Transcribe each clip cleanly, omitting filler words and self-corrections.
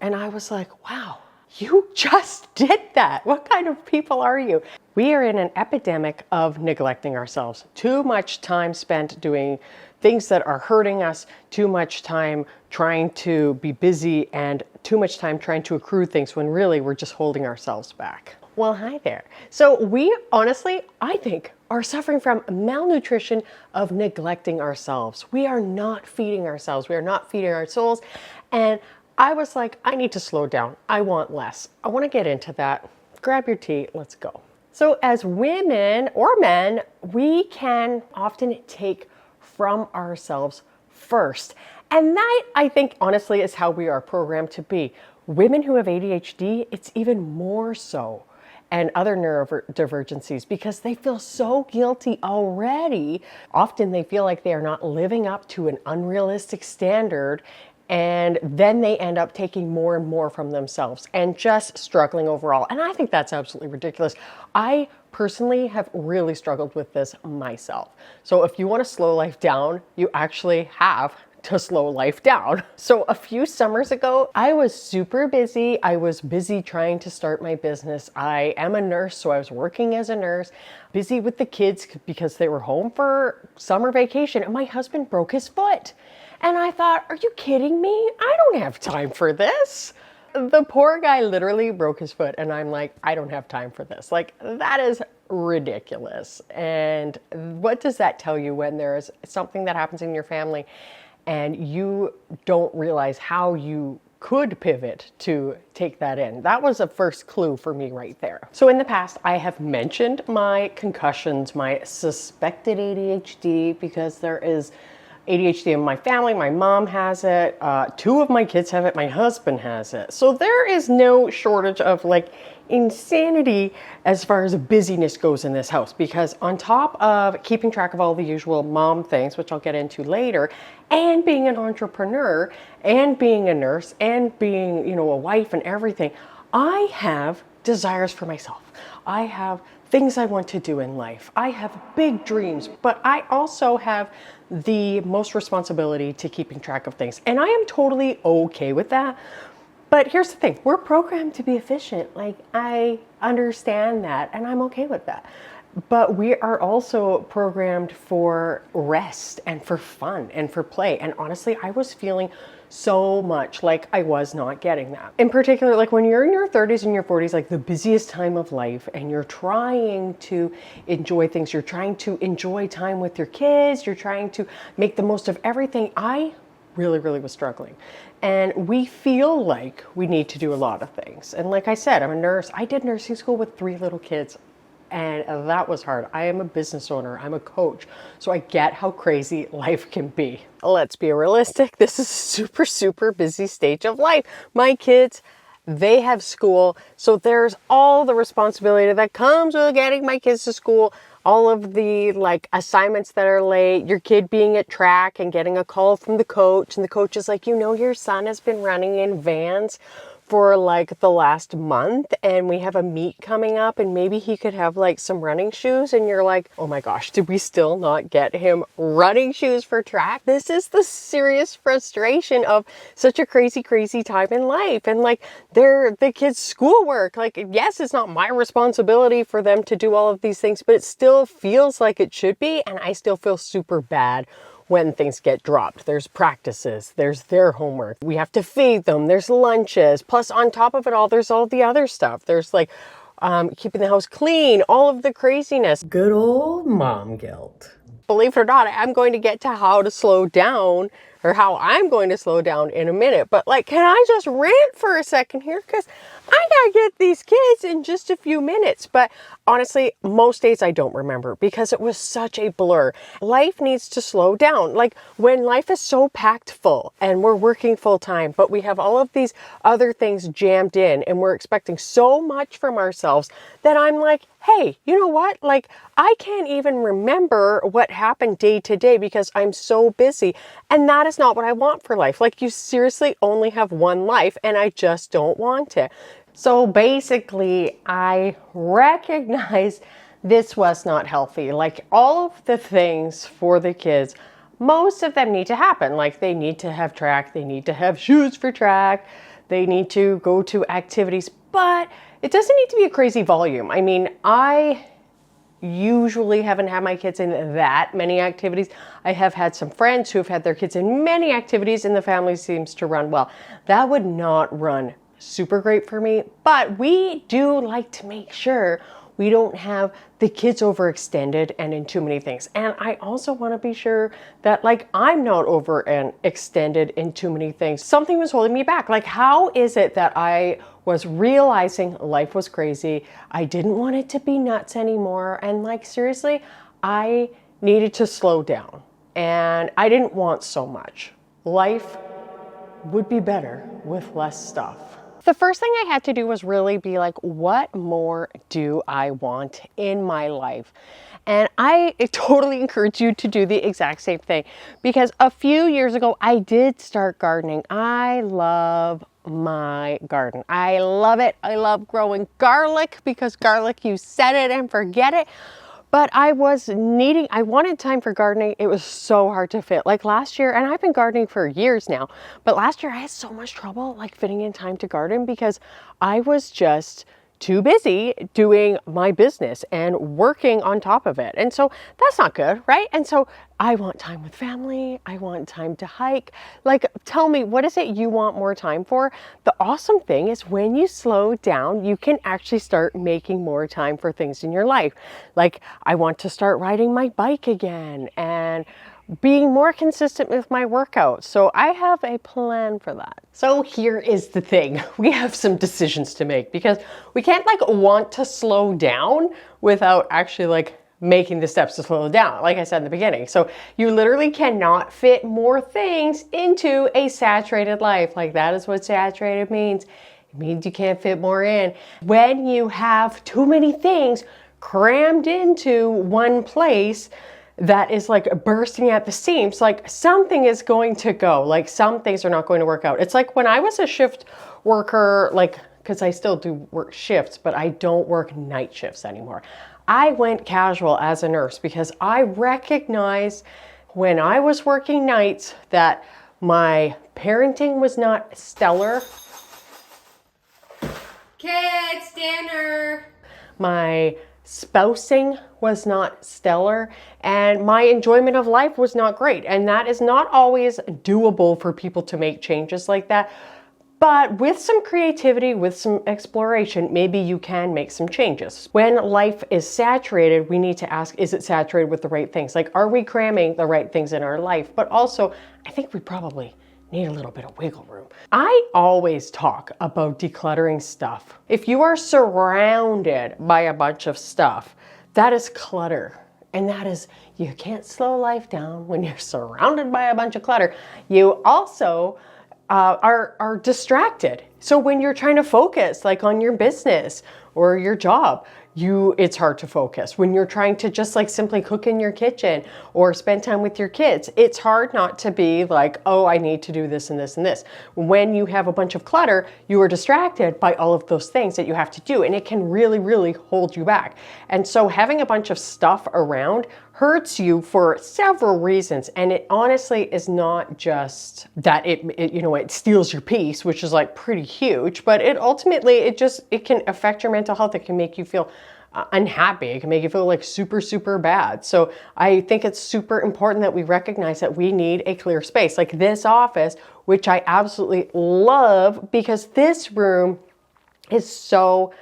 And I was like, wow, you just did that. What kind of people are you? We are in an epidemic of neglecting ourselves. Too much time spent doing things that are hurting us, too much time trying to be busy, and too much time trying to accrue things when really we're just holding ourselves back. Well, hi there. So we honestly, I think, are suffering from malnutrition of neglecting ourselves. We are not feeding ourselves. We are not feeding our souls. And I was like, I need to slow down. I want less. I want to get into that. Grab your tea. Let's go. So as women or men, we can often take from ourselves first. And that, I think, honestly, is how we are programmed to be. Women who have ADHD, it's even more so, and other neurodivergencies, because they feel so guilty already. Often they feel like they are not living up to an unrealistic standard, and then they end up taking more and more from themselves and just struggling overall. And I think that's absolutely ridiculous. I personally have really struggled with this myself. So if you want to slow life down, you actually have to slow life down. So a few summers ago, I was super busy. I was busy trying to start my business. I am a nurse, so I was working as a nurse, busy with the kids because they were home for summer vacation, and my husband broke his foot. And I thought, are you kidding me? I don't have time for this. The poor guy literally broke his foot, and I'm like, I don't have time for this. Like, that is ridiculous. And what does that tell you when there is something that happens in your family and you don't realize how you could pivot to take that in? That was a first clue for me right there. So in the past, I have mentioned my concussions, my suspected ADHD, because there is ADHD in my family. My mom has it. 2 of my kids have it. My husband has it. So there is no shortage of like insanity as far as busyness goes in this house, because on top of keeping track of all the usual mom things, which I'll get into later, and being an entrepreneur and being a nurse and being, a wife and everything, I have desires for myself. I have things I want to do in life. I have big dreams, but I also have the most responsibility to keeping track of things. And I am totally okay with that. But here's the thing, we're programmed to be efficient. Like, I understand that, and I'm okay with that. But we are also programmed for rest and for fun and for play. And honestly, I was feeling so much like I was not getting that. In particular, like when you're in your 30s and your 40s, like the busiest time of life, and you're trying to enjoy things, you're trying to enjoy time with your kids, you're trying to make the most of everything. I really was struggling. And we feel like we need to do a lot of things. And like I said, I'm a nurse. I did nursing school with 3 little kids. And that was hard. I am a business owner. I'm a coach. So I get how crazy life can be. Let's be realistic. This is a super busy stage of life. My kids, they have school. So there's all the responsibility that comes with getting my kids to school. All of the assignments that are late, your kid being at track and getting a call from the coach. And the coach is like, your son has been running in Vans for the last month, and we have a meet coming up, and maybe he could have some running shoes. And you're like, oh my gosh, did we still not get him running shoes for track? This is the serious frustration of such a crazy time in life. And the kids' schoolwork, yes, it's not my responsibility for them to do all of these things, but it still feels like it should be. And I still feel super bad when things get dropped. There's practices, there's their homework, we have to feed them, there's lunches, plus on top of it all, there's all the other stuff. There's keeping the house clean, all of the craziness. Good old mom guilt. Believe it or not, I'm going to get to how to slow down, or how I'm going to slow down in a minute. But can I just rant for a second here? Because I gotta get these kids in just a few minutes. But honestly, most days I don't remember because it was such a blur. Life needs to slow down. When life is so packed full and we're working full time, but we have all of these other things jammed in and we're expecting so much from ourselves that I'm like, hey, you know what? I can't even remember what happened day to day because I'm so busy. And that is not what I want for life. You seriously only have one life, and I just don't want it. So basically, I recognize this was not healthy. All of the things for the kids, most of them need to happen. They need to have track, they need to have shoes for track, They need to go to activities, but it doesn't need to be a crazy volume. I mean, I usually haven't had my kids in that many activities. I have had some friends who have had their kids in many activities and the family seems to run well. That would not run super great for me, but we do like to make sure we don't have the kids overextended and in too many things. And I also want to be sure that like I'm not over and extended in too many things. Something was holding me back. Like, how is it that I was realizing life was crazy? I didn't want it to be nuts anymore. And like, seriously, I needed to slow down and I didn't want so much. Life would be better with less stuff. The first thing I had to do was really be like, what more do I want in my life? And I totally encourage you to do the exact same thing, because a few years ago, I did start gardening. I love my garden. I love it. I love growing garlic, because garlic, you set it and forget it. But I wanted time for gardening. It was so hard to fit. Like last year, and I've been gardening for years now, but last year I had so much trouble like fitting in time to garden because I was just too busy doing my business and working on top of it. And so that's not good, right? And so I want time with family. I want time to hike. Like, tell me, what is it you want more time for? The awesome thing is when you slow down, you can actually start making more time for things in your life. Like, I want to start riding my bike again and being more consistent with my workouts. So I have a plan for that. So here is the thing. We have some decisions to make because we can't like want to slow down without actually like making the steps to slow down, like I said in the beginning. So you literally cannot fit more things into a saturated life. Like, that is what saturated means. It means you can't fit more in. When you have too many things crammed into one place, that is like bursting at the seams, like something is going to go, like some things are not going to work out. It's like when I was a shift worker, like, because I still do work shifts, but I don't work night shifts anymore. I went casual as a nurse because I recognized when I was working nights that my parenting was not stellar. Kids, dinner. My spousing was not stellar, and my enjoyment of life was not great. And that is not always doable for people to make changes like that. But with some creativity, with some exploration, maybe you can make some changes. When life is saturated, we need to ask, is it saturated with the right things? Like, are we cramming the right things in our life? But also, I think we probably need a little bit of wiggle room. I always talk about decluttering stuff. If you are surrounded by a bunch of stuff, that is clutter. And that is, you can't slow life down when you're surrounded by a bunch of clutter. You also are distracted. So when you're trying to focus like on your business or your job, it's hard to focus. When you're trying to just like simply cook in your kitchen or spend time with your kids, it's hard not to be like, oh, I need to do this and this and this. When you have a bunch of clutter, you are distracted by all of those things that you have to do, and it can really, really hold you back. And so having a bunch of stuff around hurts you for several reasons. And it honestly is not just that it steals your peace, which is like pretty huge, but it ultimately, it can affect your mental health. It can make you feel unhappy. It can make you feel like super, super bad. So I think it's super important that we recognize that we need a clear space like this office, which I absolutely love because this room is so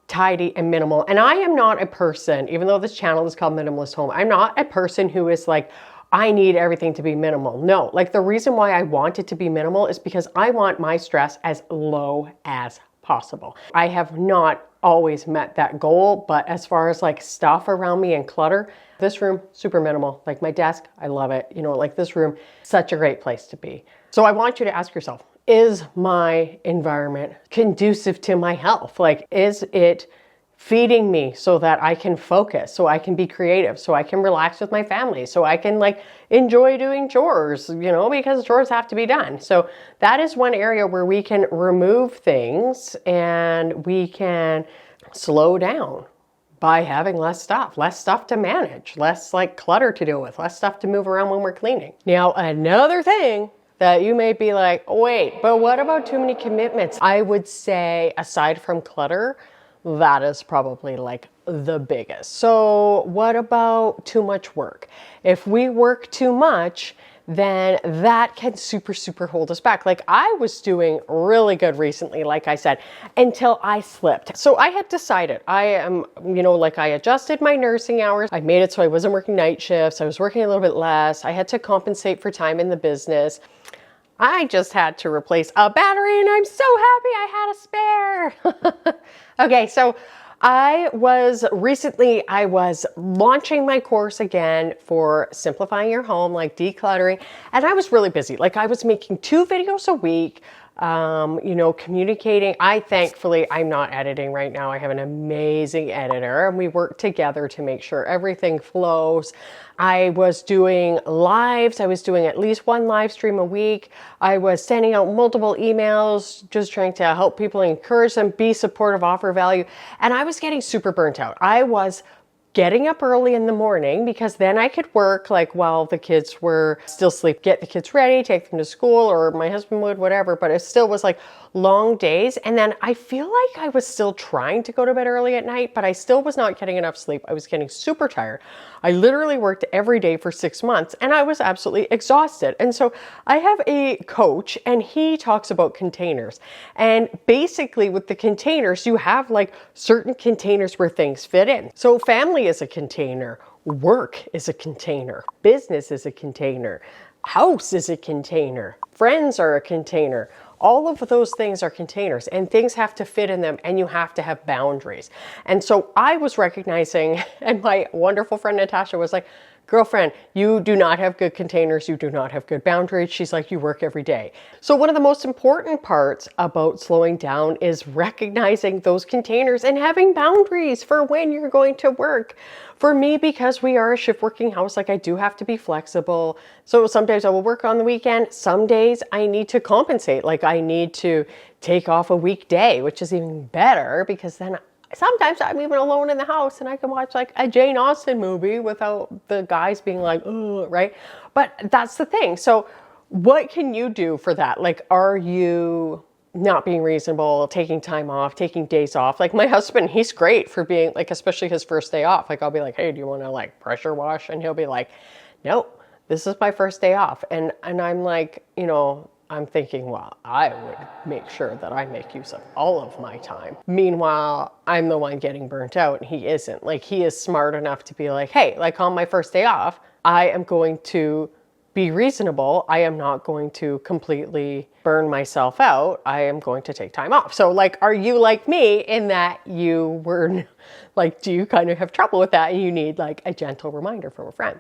tidy and minimal. And I am not a person, even though this channel is called Minimalist Home, I'm not a person who is like, I need everything to be minimal. No, like the reason why I want it to be minimal is because I want my stress as low as possible. I have not always met that goal, but as far as like stuff around me and clutter, this room, super minimal. Like my desk, I love it. Like this room, such a great place to be. So I want you to ask yourself, is my environment conducive to my health? Like, is it feeding me so that I can focus, so I can be creative, so I can relax with my family, so I can like enjoy doing chores, because chores have to be done. So that is one area where we can remove things and we can slow down by having less stuff to manage, less like clutter to deal with, less stuff to move around when we're cleaning. Now, another thing that you may be like, wait, but what about too many commitments? I would say, aside from clutter, that is probably like the biggest. So what about too much work? If we work too much, then that can super hold us back. Like I was doing really good recently, like I said, until I slipped. So I had decided I am, like I adjusted my nursing hours. I made it so I wasn't working night shifts. I was working a little bit less. I had to compensate for time in the business. I just had to replace a battery and I'm so happy I had a spare. Okay, so I was launching my course again for simplifying your home, like decluttering, and I was really busy. Like I was making 2 videos a week, communicating. Thankfully, I'm not editing right now. I have an amazing editor and we work together to make sure everything flows. I was doing lives. I was doing at least 1 live stream a week. I was sending out multiple emails, just trying to help people, encourage them, be supportive, offer value. And I was getting super burnt out. I was getting up early in the morning because then I could work like while the kids were still asleep, get the kids ready, take them to school, or my husband would, whatever, but it still was like long days. And then I feel like I was still trying to go to bed early at night, but I still was not getting enough sleep. I was getting super tired. I literally worked every day for 6 months and I was absolutely exhausted. And so I have a coach and he talks about containers. And basically with the containers, you have like certain containers where things fit in. So family is a container, work is a container, business is a container, house is a container, friends are a container. All of those things are containers and things have to fit in them and you have to have boundaries. And so I was recognizing, and my wonderful friend Natasha was like, girlfriend, you do not have good containers. You do not have good boundaries. She's like, you work every day. So one of the most important parts about slowing down is recognizing those containers and having boundaries for when you're going to work. For me, because we are a shift working house, like I do have to be flexible. So sometimes I will work on the weekend. Some days I need to compensate. Like I need to take off a weekday, which is even better because then sometimes I'm even alone in the house and I can watch like a Jane Austen movie without the guys being like, oh, right? But that's the thing. So what can you do for that? Like, are you not being reasonable, taking time off, taking days off? Like my husband, he's great for being like, especially his first day off. Like I'll be like, hey, do you want to like pressure wash? And he'll be like, nope, this is my first day off. And I'm like, I'm thinking, well, I would make sure that I make use of all of my time. Meanwhile, I'm the one getting burnt out and he isn't. Like he is smart enough to be like, hey, like on my first day off, I am going to be reasonable. I am not going to completely burn myself out. I am going to take time off. So like, are you like me in that you were like, do you kind of have trouble with that? And you need like a gentle reminder from a friend.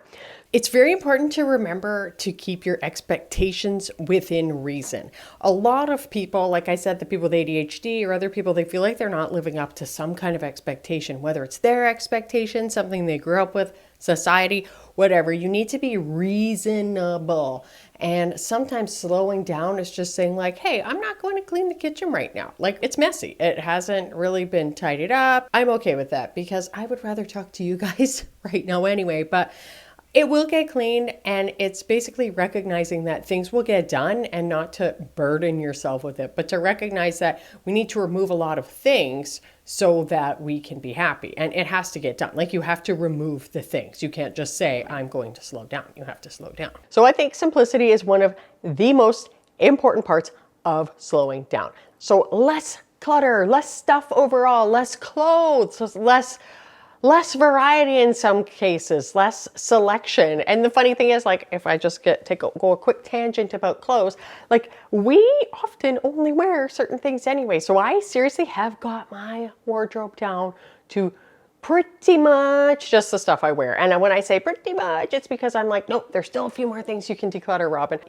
It's very important to remember to keep your expectations within reason. A lot of people, like I said, the people with ADHD or other people, they feel like they're not living up to some kind of expectation, whether it's their expectation, something they grew up with, society, whatever. You need to be reasonable. And sometimes slowing down is just saying like, hey, I'm not going to clean the kitchen right now. Like it's messy. It hasn't really been tidied up. I'm okay with that because I would rather talk to you guys right now anyway, but it will get cleaned, and it's basically recognizing that things will get done and not to burden yourself with it, but to recognize that we need to remove a lot of things so that we can be happy. And it has to get done. Like you have to remove the things. You can't just say, I'm going to slow down. You have to slow down. So I think simplicity is one of the most important parts of slowing down. So less clutter, less stuff overall, less clothes, less variety in some cases, less selection. And the funny thing is, like, if I just go a quick tangent about clothes, like we often only wear certain things anyway. So I seriously have got my wardrobe down to pretty much just the stuff I wear. And when I say pretty much, it's because I'm like, nope, there's still a few more things you can declutter, Robyn.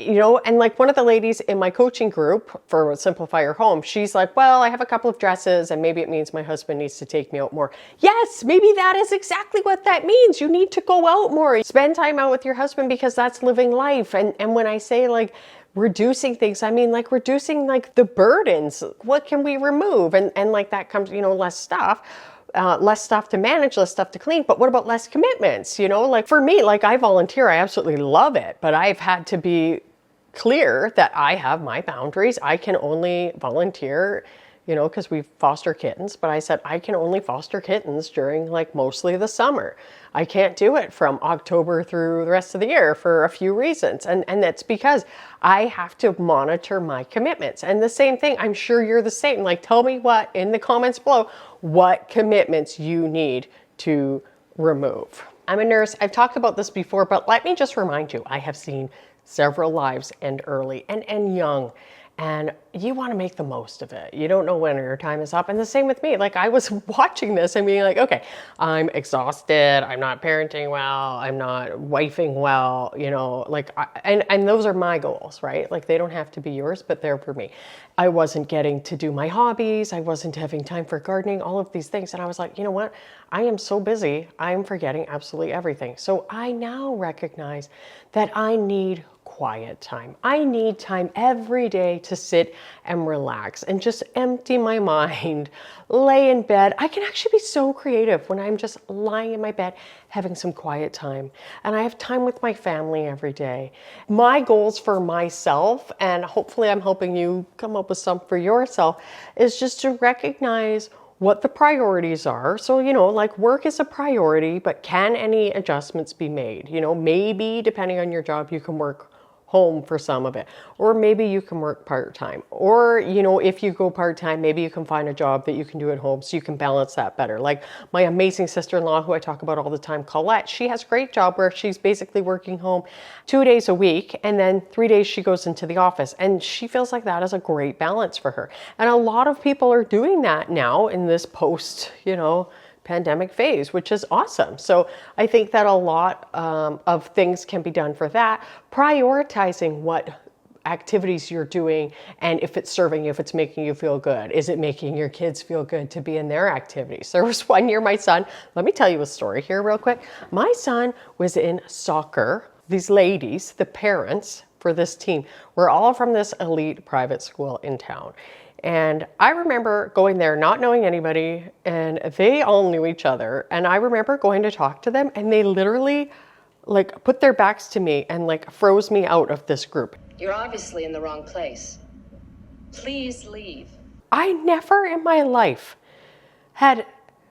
And like one of the ladies in my coaching group for Simplify Your Home, she's like, well, I have a couple of dresses and maybe it means my husband needs to take me out more. Yes, maybe that is exactly what that means. You need to go out more, spend time out with your husband because that's living life. And when I say like, reducing things, I mean like reducing like the burdens. What can we remove? And like that comes, less stuff. Less stuff to manage, less stuff to clean, but what about less commitments? Like for me, like I volunteer, I absolutely love it, but I've had to be clear that I have my boundaries. I can only volunteer, you know, because we foster kittens, but I said I can only foster kittens during like mostly the summer. I can't do it from October through the rest of the year for a few reasons. And that's because I have to monitor my commitments. And the same thing, I'm sure you're the same. Like, tell me what in the comments below, what commitments you need to remove. I'm a nurse. I've talked about this before, but let me just remind you, I have seen several lives end early and young. And you want to make the most of it. You don't know when your time is up. And the same with me. Like, I was watching this and being like, okay, I'm exhausted. I'm not parenting well. I'm not wifing well, you know, like, and those are my goals, right? Like, they don't have to be yours, but they're for me. I wasn't getting to do my hobbies. I wasn't having time for gardening, all of these things. And I was like, you know what? I am so busy. I'm forgetting absolutely everything. So I now recognize that I need quiet time. I need time every day to sit and relax and just empty my mind, lay in bed. I can actually be so creative when I'm just lying in my bed, having some quiet time. And I have time with my family every day. My goals for myself, and hopefully I'm helping you come up with some for yourself, is just to recognize what the priorities are. So, you know, like work is a priority, but can any adjustments be made? You know, maybe depending on your job, you can work home for some of it, or maybe you can work part-time, or, you know, if you go part-time, maybe you can find a job that you can do at home so you can balance that better. Like my amazing sister-in-law, who I talk about all the time, Colette, she has a great job where she's basically working home 2 days a week, and then 3 days she goes into the office, and she feels like that is a great balance for her. And a lot of people are doing that now in this post, you know, pandemic phase, which is awesome. So I think that a lot of things can be done for that. Prioritizing what activities you're doing and if it's serving you, if it's making you feel good. Is it making your kids feel good to be in their activities? There was one year my son, let me tell you a story here real quick. My son was in soccer. These ladies, the parents for this team, were all from this elite private school in town. And I remember going there, not knowing anybody, and they all knew each other. And I remember going to talk to them, and they literally like put their backs to me and like froze me out of this group. You're obviously in the wrong place. Please leave. I never in my life had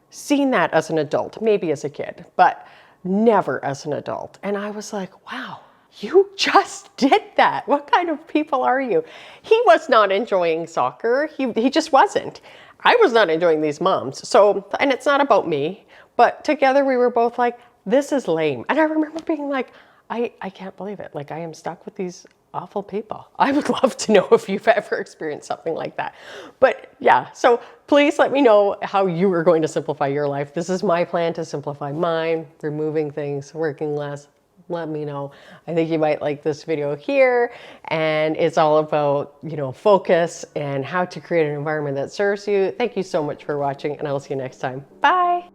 seen that as an adult, maybe as a kid, but never as an adult. And I was like, wow. You just did that. What kind of people are you? He was not enjoying soccer. He just wasn't. I was not enjoying these moms. So, and it's not about me, but together we were both like, this is lame. And I remember being like, I can't believe it. Like, I am stuck with these awful people. I would love to know if you've ever experienced something like that. But yeah, so please let me know how you are going to simplify your life. This is my plan to simplify mine, removing things, working less. Let me know. I think you might like this video here, and it's all about, you know, focus and how to create an environment that serves you. Thank you so much for watching, and I will see you next time. Bye.